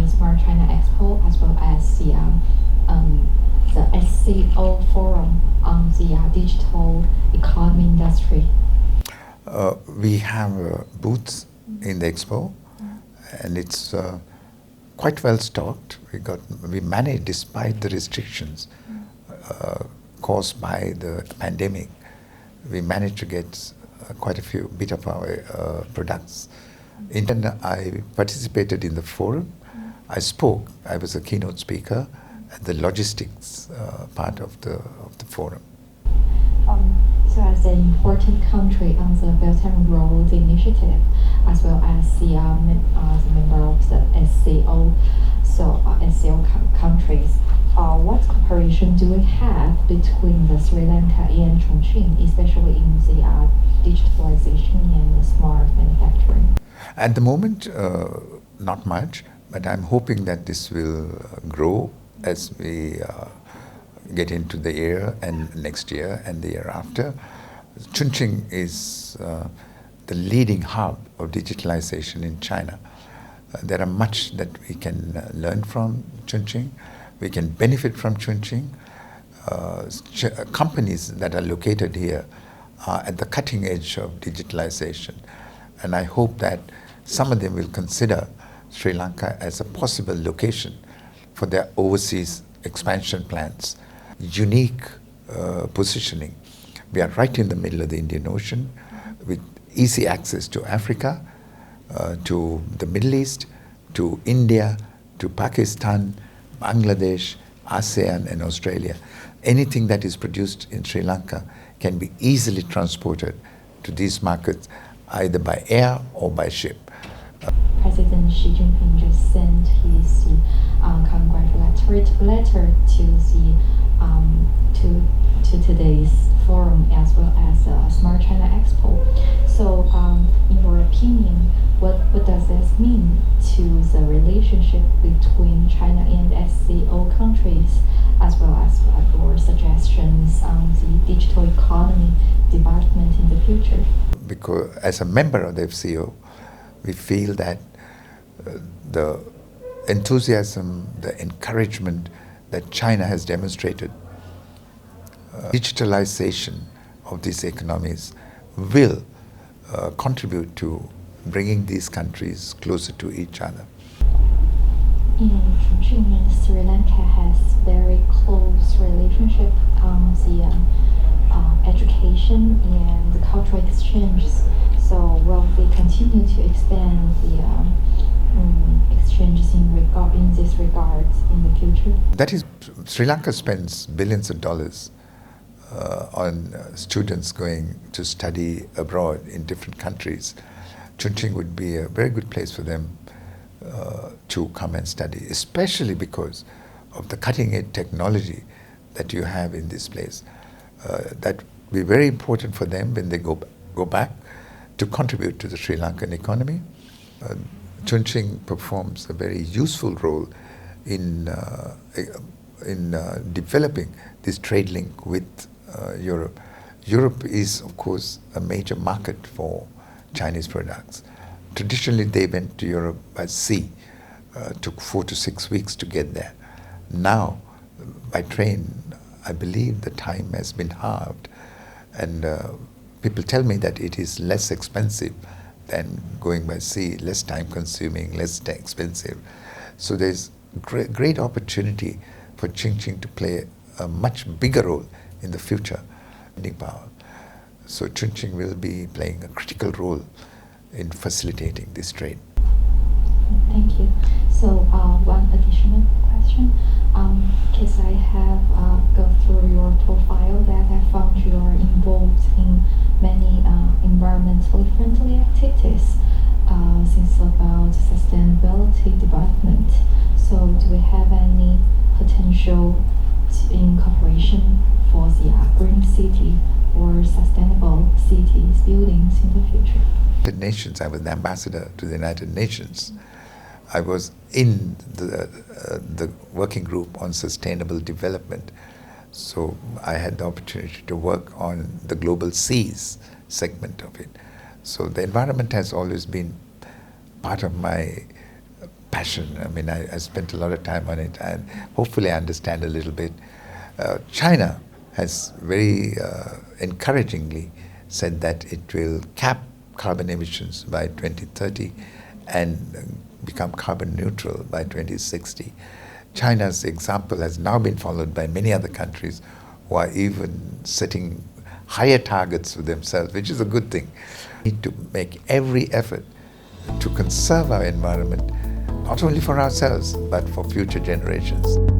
the Smart China Expo as well as the SCO Forum on the digital economy industry? We have booths in the expo, and it's quite well stocked. We managed, despite the restrictions caused by the pandemic, we managed to get quite a few bit of our products. I participated in the forum. I spoke. I was a keynote speaker at the logistics part of the forum. So as an important country on the Belt and Road Initiative, as well as the member of the SCO, SCO countries, what cooperation do we have between the Sri Lanka and Chongqing, especially in the digitalization and the smart manufacturing? At the moment, not much, but I'm hoping that this will grow as we get into the year and next year and the year after. Chongqing is the leading hub of digitalization in China. There are much that we can learn from Chongqing. We can benefit from Chongqing. Companies that are located here are at the cutting edge of digitalization. And I hope that some of them will consider Sri Lanka as a possible location for their overseas expansion plans. Unique positioning. We are right in the middle of the Indian Ocean with easy access to Africa, to the Middle East, to India, to Pakistan, Bangladesh, ASEAN and Australia. Anything that is produced in Sri Lanka can be easily transported to these markets either by air or by ship. President Xi Jinping just sent his congratulatory letter to today's forum as well as Smart China Expo. So, in your opinion, what does this mean to the relationship between China and SCO countries, as well as your suggestions on the digital economy development in the future? Because as a member of the FCO, we feel that the enthusiasm, the encouragement that China has demonstrated, digitalization of these economies will contribute to bringing these countries closer to each other. In Chongqing and Sri Lanka has very close relationship on the education and the cultural exchanges. So will they continue to expand the exchanges in this regard in the future? That is, Sri Lanka spends billions of dollars on students going to study abroad in different countries. Chongqing would be a very good place for them to come and study, especially because of the cutting-edge technology that you have in this place. That will be very important for them when they go back to contribute to the Sri Lankan economy. Chongqing performs a very useful role in developing this trade link with Europe. Europe is, of course, a major market for Chinese products. Traditionally, they went to Europe by sea. Took 4 to 6 weeks to get there. Now, by train, I believe the time has been halved, and people tell me that it is less expensive than going by sea, less time-consuming, less expensive. So there's great opportunity for Chongqing to play a much bigger role in the future. Power. So Chongqing will be playing a critical role in facilitating this trade. Thank you. So one additional question, because I have gone through your profile that I found you are involved in many environmentally friendly activities since about sustainability development. So do we have any potential in cooperation for the green city or sustainable cities buildings in the future? United Nations, I was the ambassador to the United Nations. I was in the working group on sustainable development. So I had the opportunity to work on the global seas segment of it. So the environment has always been part of my passion. I mean, I spent a lot of time on it, and hopefully I understand a little bit. China has very encouragingly said that it will cap carbon emissions by 2030 and become carbon neutral by 2060. China's example has now been followed by many other countries who are even setting higher targets for themselves, which is a good thing. We need to make every effort to conserve our environment, not only for ourselves, but for future generations.